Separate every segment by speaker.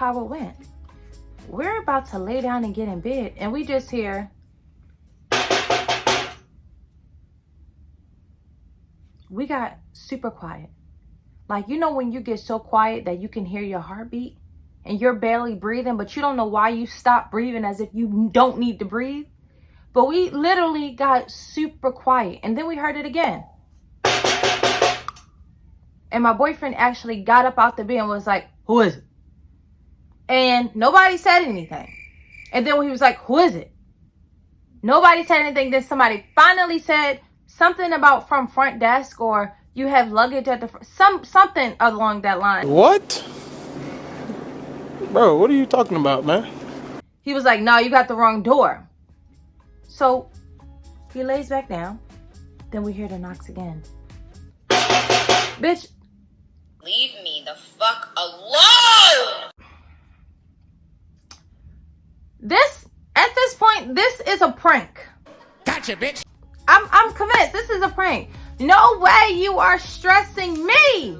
Speaker 1: how it went. We're about to lay down and get in bed, and we just hear, we got super quiet. Like, you know when you get so quiet that you can hear your heartbeat and you're barely breathing, but you don't know why you stop breathing as if you don't need to breathe? But we literally got super quiet, and then we heard it again. And my boyfriend actually got up out the bed and was like, who is it? And nobody said anything. And then when he was like, who is it? Nobody said anything. Then somebody finally said something about from front desk, or you have luggage at the front, something along that line.
Speaker 2: What? Bro, what are you talking about, man?
Speaker 1: He was like, no, you got the wrong door. So he lays back down. Then we hear the knocks again. Bitch.
Speaker 3: Leave me the fuck alone!
Speaker 1: At this point, this is a prank.
Speaker 2: Gotcha, bitch.
Speaker 1: I'm convinced this is a prank. No way you are stressing me,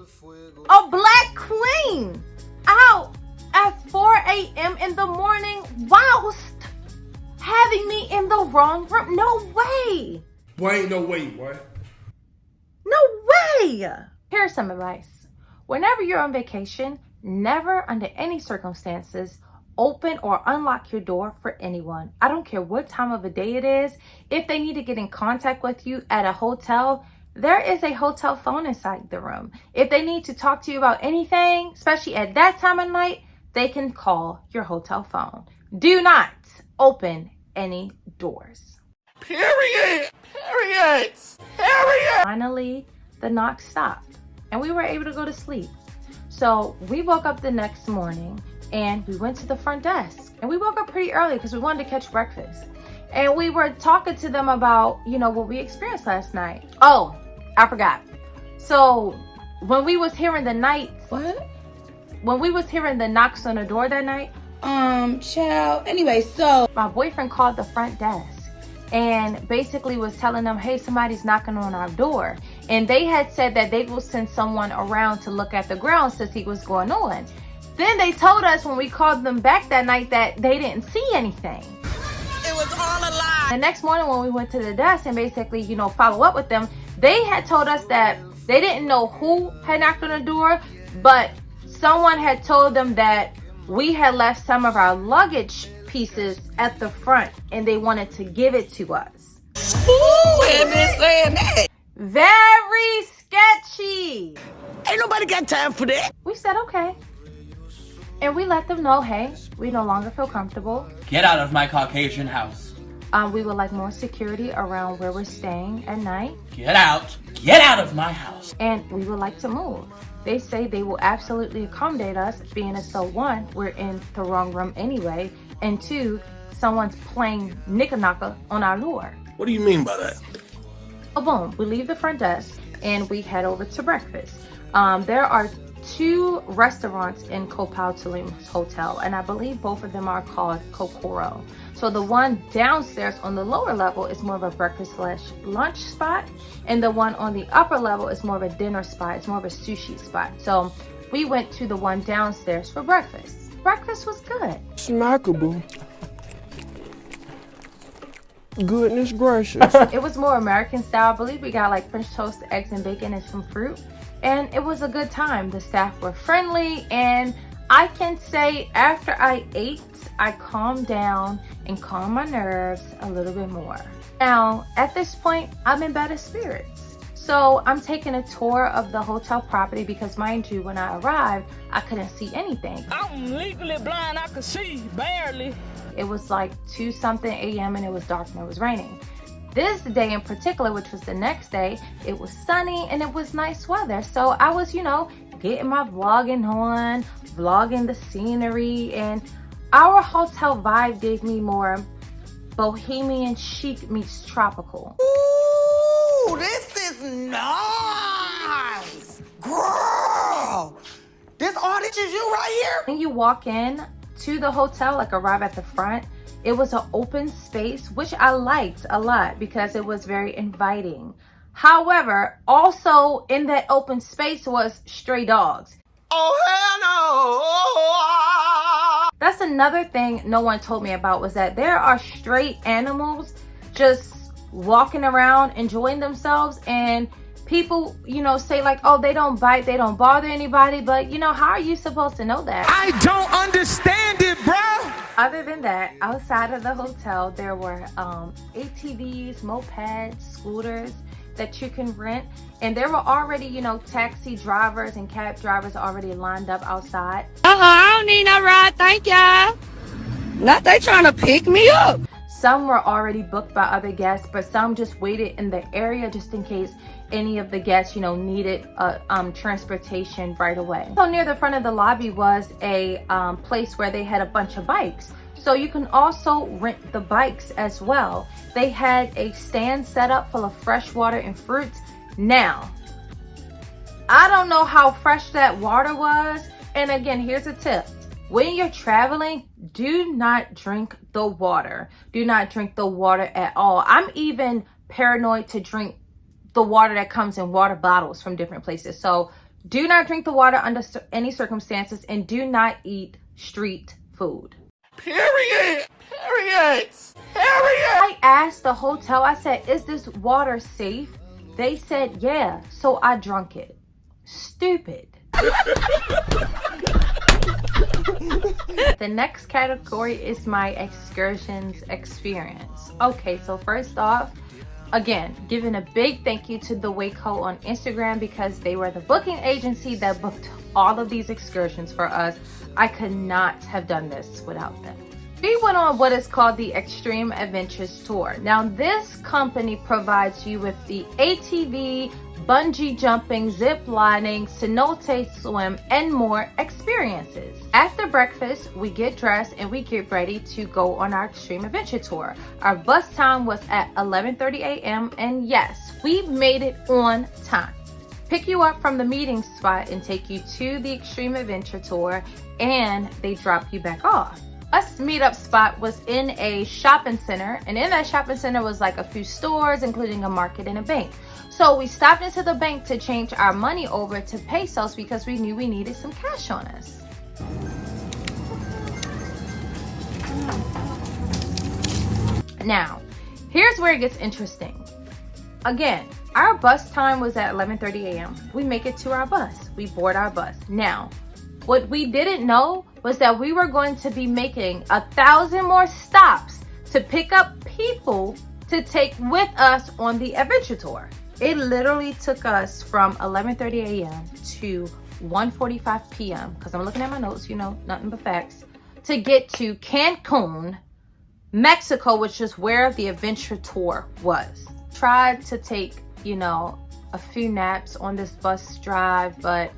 Speaker 1: a black queen, out at 4 a.m. in the morning whilst having me in the wrong room. No way.
Speaker 4: Boy, ain't no way, boy.
Speaker 1: No way. Here's some advice. Whenever you're on vacation, never under any circumstances open or unlock your door for anyone. I don't care what time of the day it is. If they need to get in contact with you at a hotel, there is a hotel phone inside the room. If they need to talk to you about anything, especially at that time of night, they can call your hotel phone. Do not open any doors.
Speaker 2: Period. Period. Period.
Speaker 1: Finally, the knock stopped and we were able to go to sleep. So we woke up the next morning and we went to the front desk, and we woke up pretty early because we wanted to catch breakfast. And we were talking to them about, what we experienced last night. Oh, I forgot. So when we was hearing the when we was hearing the knocks on the door that night,
Speaker 3: Child. Anyway, so
Speaker 1: my boyfriend called the front desk and basically was telling them, hey, somebody's knocking on our door. And they had said that they will send someone around to look at the grounds to see what's going on. Then they told us when we called them back that night that they didn't see anything.
Speaker 3: it was all a lie.
Speaker 1: The next morning when we went to the desk and basically, follow up with them, they had told us that they didn't know who had knocked on the door, but someone had told them that we had left some of our luggage pieces at the front and they wanted to give it to us.
Speaker 3: Who had been saying that?
Speaker 1: Very sketchy.
Speaker 3: Ain't nobody got time for that.
Speaker 1: We said, okay. And we let them know, hey, we no longer feel comfortable.
Speaker 5: Get out of my Caucasian house.
Speaker 1: We would like more security around where we're staying at night.
Speaker 5: Get out. Get out of my house.
Speaker 1: And we would like to move. They say they will absolutely accommodate us, being as though, one, we're in the wrong room anyway, and two, someone's playing knick-a-knocka on our door.
Speaker 2: What do you mean by that?
Speaker 1: So boom, we leave the front desk and we head over to breakfast. There are 2 restaurants in Tulum Hotel, and I believe both of them are called Kokoro. So the one downstairs on the lower level is more of a breakfast/lunch spot, and the one on the upper level is more of a dinner spot. It's more of a sushi spot. So we went to the one downstairs for breakfast. Breakfast was good.
Speaker 2: Snackable. Goodness gracious.
Speaker 1: It was more American style. I believe we got like French toast, eggs and bacon, and some fruit. And it was a good time. The staff were friendly, and I can say after I ate, I calmed down and calmed my nerves a little bit more. Now, at this point, I'm in better spirits. So I'm taking a tour of the hotel property because, mind you, when I arrived, I couldn't see anything.
Speaker 6: I'm legally blind, I could see, barely.
Speaker 1: It was like 2-something a.m. and it was dark and it was raining. This day in particular, which was the next day, it was sunny and it was nice weather. So I was, getting my vlogging on, vlogging the scenery, and our hotel vibe gave me more bohemian chic meets tropical.
Speaker 3: Ooh, this is nice. Girl, this audience is you right here?
Speaker 1: When you walk in to the hotel, arrive at the front, it was an open space, which I liked a lot because it was very inviting. However, also in that open space was stray dogs.
Speaker 3: Oh, hell no.
Speaker 1: another thing no one told me about was that there are stray animals just walking around enjoying themselves, and people, you know, say like, oh, they don't bite, they don't bother anybody, but you know, how are you supposed to know that?
Speaker 3: I don't understand it, bro.
Speaker 1: Other than that, outside of the hotel, there were ATVs, mopeds, scooters that you can rent, and there were already, you know, taxi drivers and cab drivers already lined up outside.
Speaker 4: I don't need no ride, thank ya. Not they trying to pick me up.
Speaker 1: Some were already booked by other guests, but some just waited in the area just in case any of the guests, you know, needed transportation right away. So near the front of the lobby was a place where they had a bunch of bikes. So you can also rent the bikes as well. They had a stand set up full of fresh water and fruits. Now, I don't know how fresh that water was. And again, here's a tip. When you're traveling, do not drink the water. Do not drink the water at all. I'm even paranoid to drink the water that comes in water bottles from different places. So do not drink the water under any circumstances, and do not eat street food.
Speaker 2: Period. Periods. Period.
Speaker 1: I asked the hotel, I said, is this water safe? They said, yeah. So I drank it. Stupid. The next category is my excursions experience. Okay, so first off, again, giving a big thank you to the Waco on Instagram, because they were the booking agency that booked all of these excursions for us. I could not have done this without them. We went on what is called the Extreme Adventures Tour. Now, this company provides you with the ATV, bungee jumping, zip lining, cenote swim, and more experiences. After breakfast, we get dressed and we get ready to go on our Extreme Adventure Tour. Our bus time was at 11:30 a.m. and yes, we made it on time. Pick you up from the meeting spot and take you to the Extreme Adventure Tour, and they drop you back off. Us meetup spot was in a shopping center, and in that shopping center was like a few stores, including a market and a bank. So we stopped into the bank to change our money over to pesos because we knew we needed some cash on us. Now, here's where it gets interesting. Again, our bus time was at 11:30 a.m. We make it to our bus. We board our bus. Now, what we didn't know was that we were going to be making 1,000 more stops to pick up people to take with us on the adventure tour. It literally took us from 11:30 a.m. to 1:45 p.m. because I'm looking at my notes, you know, nothing but facts, to get to CANCUN, Mexico, which is where the adventure tour was. Tried to take, you know, a few naps on this bus drive, but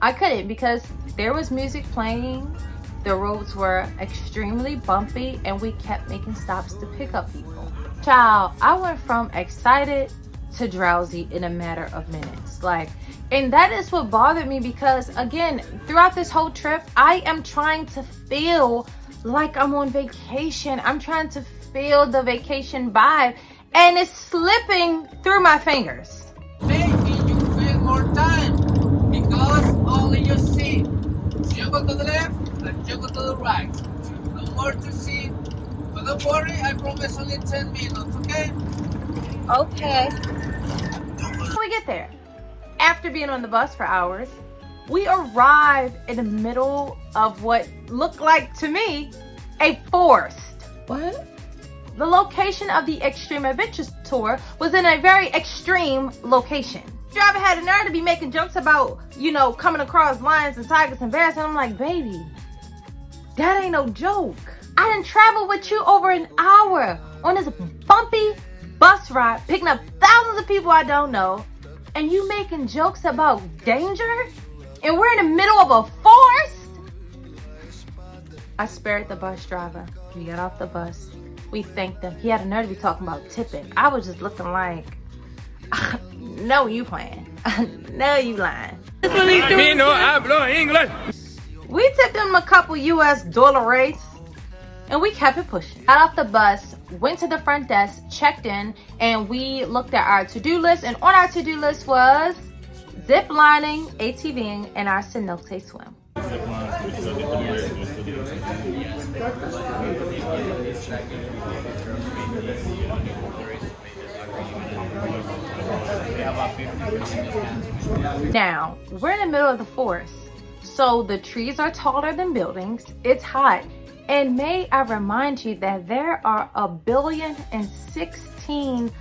Speaker 1: I couldn't because there was music playing, the roads were extremely bumpy, and we kept making stops to pick up people. Child, I went from excited to drowsy in a matter of minutes. And that is what bothered me, because again, throughout this whole trip, I am trying to feel like I'm on vacation. I'm trying to feel the vacation vibe, and it's slipping through my fingers.
Speaker 5: Maybe you feel more time because only you see juggle to the left and juggle to the right. No more to see. But don't worry, I promise only 10 minutes, okay?
Speaker 1: Okay. We get there. After being on the bus for hours, we arrive in the middle of what looked like to me a forest. What? The location of the Extreme Adventures Tour was in a very extreme location. The driver had a nerve to be making jokes about, you know, coming across lions and tigers and bears, and I'm like, baby, that ain't no joke. I done traveled with you over an hour on this bumpy bus ride, picking up thousands of people I don't know, and you making jokes about danger? And we're in the middle of a forest? I spared the bus driver. We got off the bus. We thanked him. He had a nerve to be talking about tipping. I was just looking like, no, you playing. No, you lying.
Speaker 2: Me no hablo English.
Speaker 1: We tipped him a couple US dollars, and we kept it pushing. Got off the bus, went to the front desk, checked in, and we looked at our to-do list. And on our to-do list was zip lining, ATVing, and our cenote swim. Now, we're in the middle of the forest, so the trees are taller than buildings, it's hot, and may I remind you that there are 1,016,000,000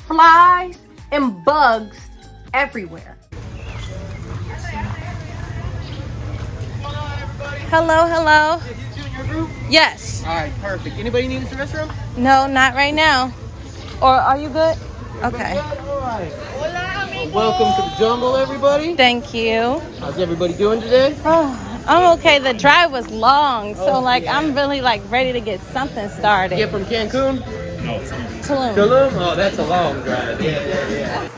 Speaker 1: flies and bugs everywhere.
Speaker 4: Hello, hello.
Speaker 5: You two in your group?
Speaker 4: Yes.
Speaker 5: All right, perfect. Anybody need the restroom?
Speaker 4: No, not right now. Or are you good? Okay.
Speaker 5: All right. Welcome to the jungle, everybody.
Speaker 4: Thank you.
Speaker 5: How's everybody doing today?
Speaker 4: Oh, I'm okay. The drive was long, so like I'm really like ready to get something started.
Speaker 5: You from CANCUN?
Speaker 4: Tulum.
Speaker 5: Tulum? Oh, that's a long drive. Yeah.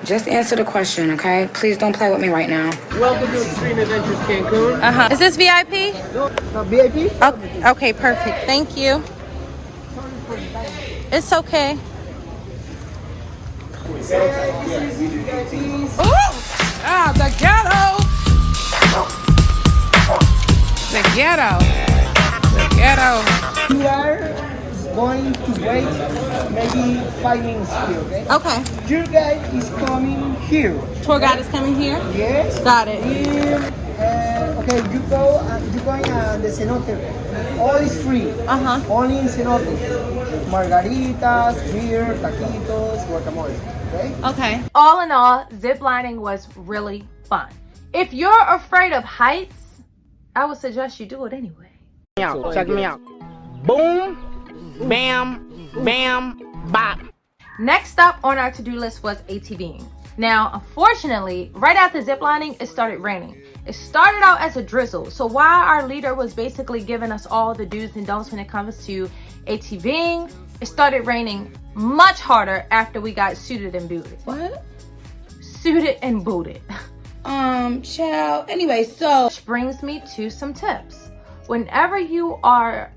Speaker 7: Just answer the question, okay? Please don't play with me right now.
Speaker 5: Welcome to Extreme Adventures CANCUN.
Speaker 4: Is this VIP?
Speaker 5: Not VIP?
Speaker 4: Oh, okay, perfect. Thank you. It's okay.
Speaker 6: Ah, the ghetto. The ghetto. The ghetto.
Speaker 8: You are going to wait maybe 5 minutes here, okay?
Speaker 4: Okay.
Speaker 8: Your guide is coming here.
Speaker 4: Tour guide is coming here?
Speaker 8: Yes.
Speaker 4: Got it.
Speaker 8: Here, okay, you go. You're going the cenote. All is free. Only in cenote. Margaritas, beer, taquitos, guacamole. Okay.
Speaker 4: Okay.
Speaker 1: All in all, ziplining was really fun. If you're afraid of heights, I would suggest you do it anyway.
Speaker 6: Check me out. Boom, bam, bam, bop.
Speaker 1: Next up on our to-do list was ATVing. Now, unfortunately, right after ziplining, it started raining. It started out as a drizzle. So while our leader was basically giving us all the do's and don'ts when it comes to ATVing, it started raining much harder after we got suited and booted.
Speaker 4: What?
Speaker 1: Suited and booted.
Speaker 4: Child. Anyway, so.
Speaker 1: Which brings me to some tips. Whenever you are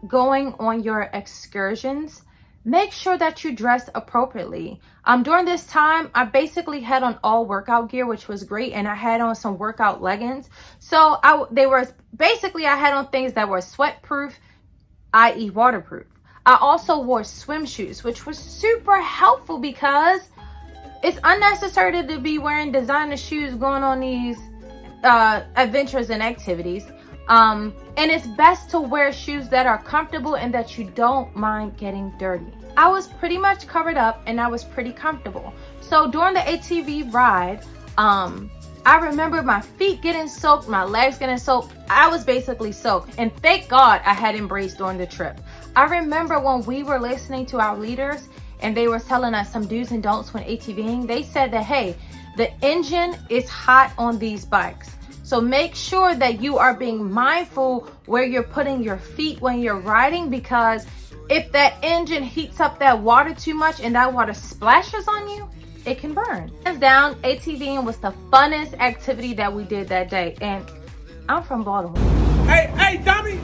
Speaker 1: going on your excursions, make sure that you dress appropriately. During this time, I basically had on all workout gear, which was great, and I had on some workout leggings. So I had on things that were sweat proof, i.e. waterproof. I also wore swim shoes, which was super helpful because it's unnecessary to be wearing designer shoes going on these adventures and activities. And it's best to wear shoes that are comfortable and that you don't mind getting dirty. I was pretty much covered up and I was pretty comfortable. So during the ATV ride, I remember my feet getting soaked, my legs getting soaked. I was basically soaked. And thank God I had embraced during the trip. I remember when we were listening to our leaders and they were telling us some do's and don'ts when ATVing, they said that, hey, the engine is hot on these bikes. So make sure that you are being mindful where you're putting your feet when you're riding, because if that engine heats up that water too much and that water splashes on you, it can burn. Hands down, ATVing was the funnest activity that we did that day. And I'm from Baltimore.
Speaker 2: Hey, dummy!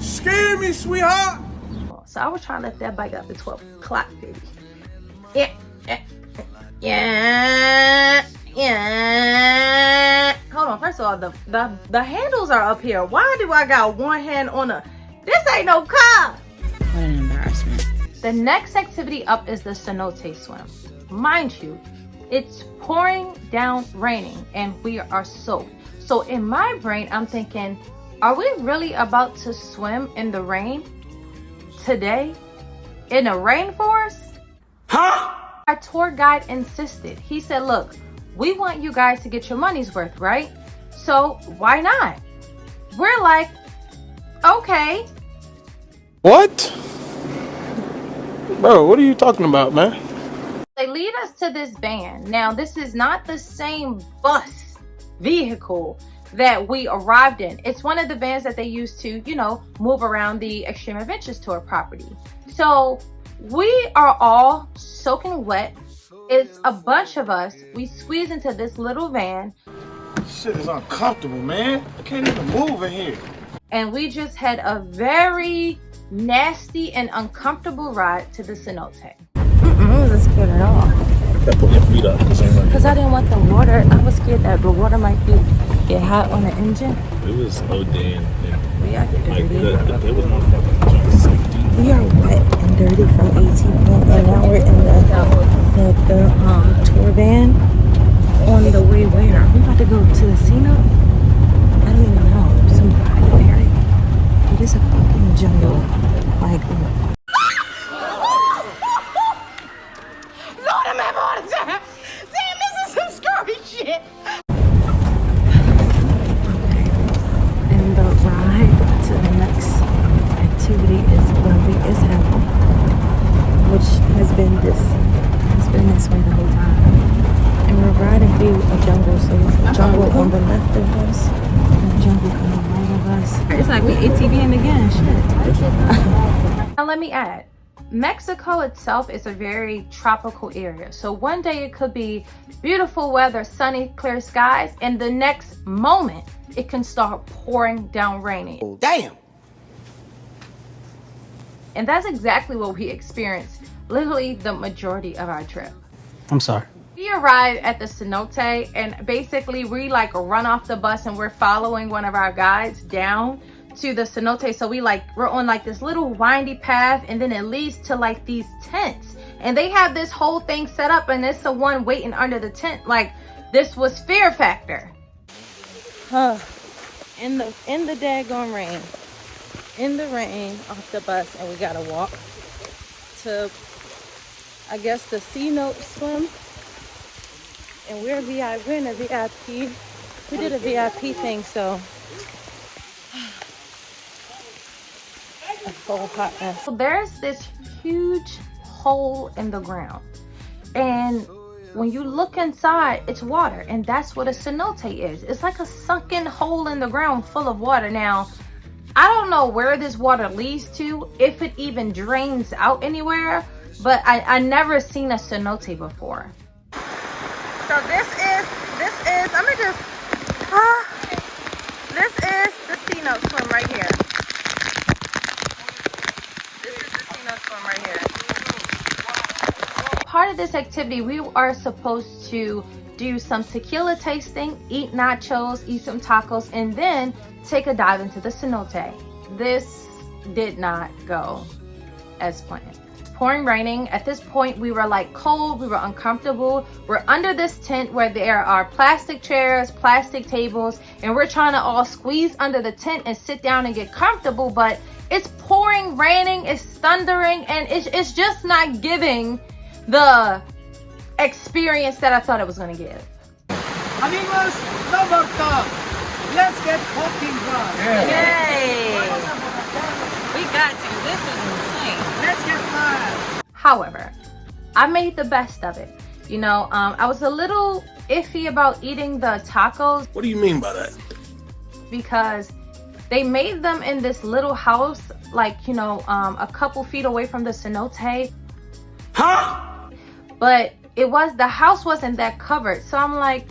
Speaker 2: Scare me, sweetheart!
Speaker 1: So I was trying to lift that bike up at 12 o'clock, baby. Yeah. Hold on, first of all, the handles are up here. Why do I got one hand on this ain't no car?
Speaker 7: What an embarrassment.
Speaker 1: The next activity up is the cenote swim. Mind you, it's pouring down raining and we are soaked. So in my brain, I'm thinking, are we really about to swim in the rain today? In a rainforest?
Speaker 2: Huh?
Speaker 1: Our tour guide insisted. He said, look, we want you guys to get your money's worth, right? So why not? We're like, okay.
Speaker 2: What? Bro, what are you talking about, man?
Speaker 1: They lead us to this van. Now, this is not the same bus vehicle that we arrived in. It's one of the vans that they use to, move around the Extreme Adventures Tour property. So we are all soaking wet. It's a bunch of us. We squeeze into this little van.
Speaker 2: Shit is uncomfortable, man. I can't even move in here.
Speaker 1: And we just had a very nasty and uncomfortable ride to the cenote.
Speaker 4: I wasn't scared at all.
Speaker 2: Put your feet up.
Speaker 4: Because I didn't want the water. I was scared that the water might be Get hot on the engine.
Speaker 9: It was so damn.
Speaker 4: We are
Speaker 9: Like,
Speaker 4: dirty.
Speaker 9: there was no fucking jump safety.
Speaker 4: We are wet and dirty from 18 and now we're in the tour van on the way where? Are we about to go to the casino? I don't even know. Some private area. It is a fucking jungle. Like,
Speaker 6: Lord, I'm having a heart attack. Damn, this is some scary shit.
Speaker 4: and the ride to the next activity is happening, which has been this way the whole time. And we're riding through a jungle, so it's a jungle on the left of us and a jungle on the right of us. It's like we ATVing again, shit.
Speaker 1: Now let me add, Mexico itself is a very tropical area. So one day it could be beautiful weather, sunny, clear skies, and the next moment it can start pouring down raining.
Speaker 3: Damn.
Speaker 1: And that's exactly what we experienced literally the majority of our trip.
Speaker 8: I'm sorry.
Speaker 1: We arrived at the cenote and basically we like run off the bus and we're following one of our guides down to the cenote. So we're on like this little windy path and then it leads to like these tents. And they have this whole thing set up and it's the one waiting under the tent. Like this was Fear Factor.
Speaker 4: In the daggone rain. In the rain off the bus and we gotta walk to, I guess, the C-note swim. And we're in a VIP. We did a VIP thing, so a whole hot mess.
Speaker 1: So there's this huge hole in the ground. And when you look inside, it's water. And that's what a cenote is. It's like a sunken hole in the ground full of water. Now, I don't know where this water leads to, if it even drains out anywhere, but I never seen a cenote before.
Speaker 4: So this is, let me just, this is the C-note swim right here. This is the C-note swim right here.
Speaker 1: Part of this activity, we are supposed to do some tequila tasting, eat nachos, eat some tacos, and then take a dive into the cenote. This did not go as planned. Pouring raining. At this point, we were like cold, we were uncomfortable. We're under this tent where there are plastic chairs, plastic tables, and we're trying to all squeeze under the tent and sit down and get comfortable, but it's pouring, raining, it's thundering, and it's just not giving the experience that I thought it was gonna give.
Speaker 3: Amigos, no more talk. Let's get fucking drunk.
Speaker 4: Yay! We got you. This is insane.
Speaker 3: Let's get mad.
Speaker 1: However, I made the best of it. You know, I was a little iffy about eating the tacos.
Speaker 2: What do you mean by that?
Speaker 1: Because they made them in this little house, like, you know, a couple feet away from the cenote.
Speaker 2: Huh?
Speaker 4: But the house wasn't that covered. So I'm like,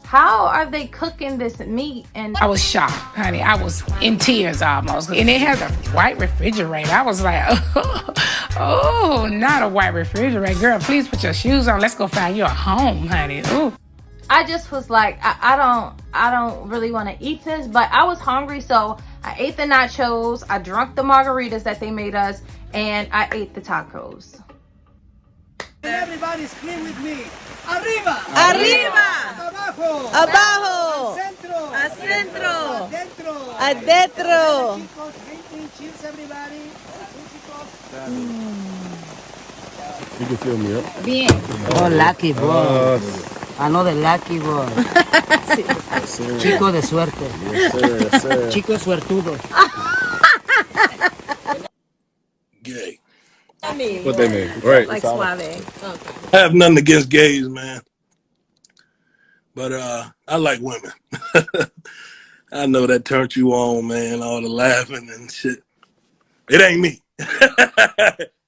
Speaker 4: how are they cooking this meat? And
Speaker 6: I was shocked, honey. I was in tears almost. And it has a white refrigerator. I was like, oh, not a white refrigerator. Girl, please put your shoes on. Let's go find you a home, honey. Ooh.
Speaker 1: I just was like, I don't really want to eat this, but I was hungry, so I ate the nachos, I drank the margaritas that they made us, and I ate the tacos.
Speaker 3: Everybody scream with me. Arriba.
Speaker 4: Arriba.
Speaker 3: Abajo.
Speaker 4: Abajo.
Speaker 3: Al centro.
Speaker 4: Al centro.
Speaker 3: Adentro.
Speaker 4: Adentro.
Speaker 3: Chicos, drinking, cheers everybody.
Speaker 9: You can fill me up.
Speaker 6: Bien.
Speaker 10: Oh, lucky boy. Another lucky boy.
Speaker 9: Yes, sir.
Speaker 10: Chico de suerte.
Speaker 9: Yes, sir. Yes, sir.
Speaker 10: Chico suertudo.
Speaker 2: Gay.
Speaker 9: What they mean? Right.
Speaker 4: Like suave. Okay.
Speaker 2: I have nothing against gays, man. But I like women. I know that turned you on, man. All the laughing and shit. It ain't me.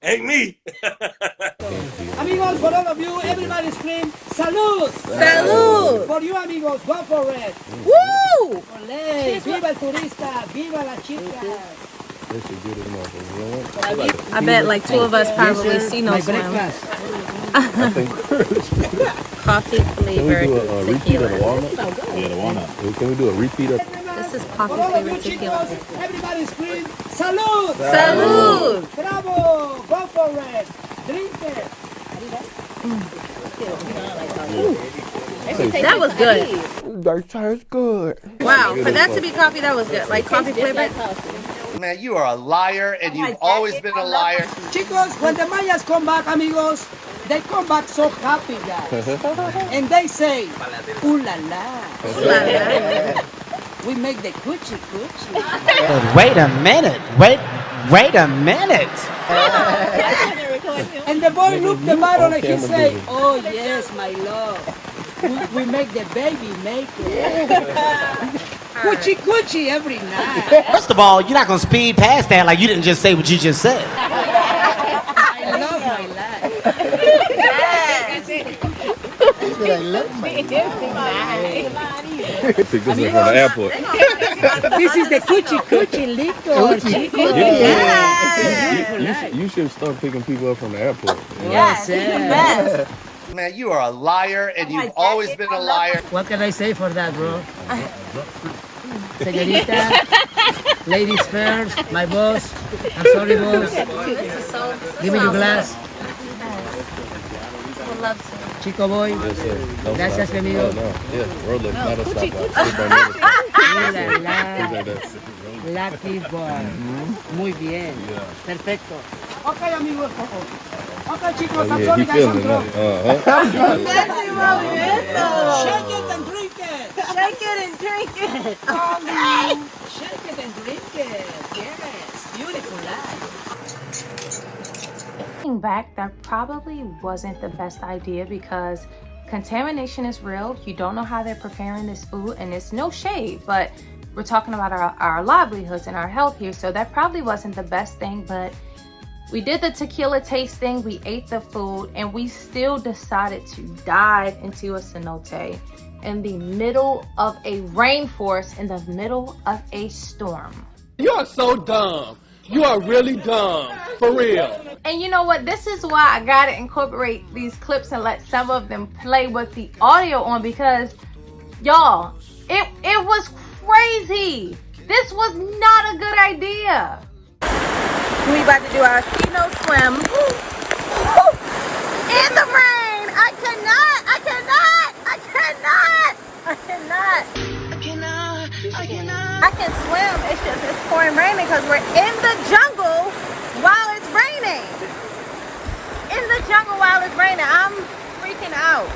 Speaker 2: Ain't me.
Speaker 3: Amigos, for all of you, everybody scream, salud.
Speaker 4: Salud.
Speaker 3: For you, amigos, go for it.
Speaker 4: Woo!
Speaker 3: Olé. Viva el turista. Viva la chica.
Speaker 9: That shit good as a motherfucker.
Speaker 4: I bet like 2 of us probably see no
Speaker 10: My
Speaker 4: swim.
Speaker 10: breakfast.
Speaker 9: I think.
Speaker 4: Coffee
Speaker 9: Can we
Speaker 4: flavored
Speaker 9: do a repeat of the
Speaker 4: tequila.
Speaker 9: walnut? Yeah, the walnut. Can we do a repeat of?
Speaker 4: This is coffee
Speaker 3: All of you
Speaker 4: flavored tequila.
Speaker 3: chicos, everybody scream, salud!
Speaker 4: Salud!
Speaker 3: Bravo! Go for it! Drink it!
Speaker 4: That was good.
Speaker 9: Dark tire's good.
Speaker 4: Wow, for that to be coffee, that was good. Like coffee flavored.
Speaker 11: Man, you are a liar, and you've always been a liar.
Speaker 3: Chicos, when the Mayas come back, amigos, they come back so happy, guys. And they say, ooh la la. We make the coochie coochie.
Speaker 10: Wait a minute. Wait a minute.
Speaker 3: And the boy looked the bottle and he say, oh yes, my love. We make the baby maker. Coochie coochie every night.
Speaker 10: First of all, you're not gonna speed past that like you didn't just say what you just said.
Speaker 3: I love my life.
Speaker 9: I love my Pick this up from the airport.
Speaker 3: This is the coochie coochie liquor, chicos.
Speaker 9: You should start picking people up from the airport.
Speaker 4: Yes, the best.
Speaker 11: Man, you are a liar, and you've always been a liar.
Speaker 10: What can I say for that, bro? Señorita, ladies first, my boss. I'm sorry, boss.
Speaker 4: This is so
Speaker 10: Give me your glass.
Speaker 4: Would love to.
Speaker 10: Chico boy.
Speaker 9: Yes, sir. No,
Speaker 10: Gracias,
Speaker 9: stop.
Speaker 10: mi amigo.
Speaker 9: No. Yeah, roll up, not a stop.
Speaker 10: Ooh la la. Lucky boy. Muy bien. Perfecto.
Speaker 3: Okay, amigos. Okay, chicos, I'm
Speaker 9: Yeah,
Speaker 3: sorry,
Speaker 9: he
Speaker 3: guys.
Speaker 9: feeling it.
Speaker 3: Shake it and drink it.
Speaker 4: Shake it and drink it.
Speaker 3: Shake it and drink it. Yes, beautiful life.
Speaker 1: Looking back, that probably wasn't the best idea because contamination is real. You don't know how they're preparing this food, and it's no shade, but we're talking about our livelihoods and our health here, so that probably wasn't the best thing. But we did the tequila tasting, we ate the food, and we still decided to dive into a cenote in the middle of a rainforest, in the middle of a storm.
Speaker 2: You are so dumb. You are really dumb. For real.
Speaker 1: And you know what? This is why I gotta incorporate these clips and let some of them play with the audio on, because y'all, it was crazy. This was not a good idea.
Speaker 4: We about to do our Fino swim. In the rain. I can swim. It's just it's pouring raining because we're in the jungle while it's raining. In the jungle while it's raining. I'm freaking out.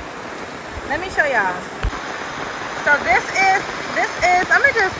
Speaker 4: Let me show y'all. So this is, I'm gonna just,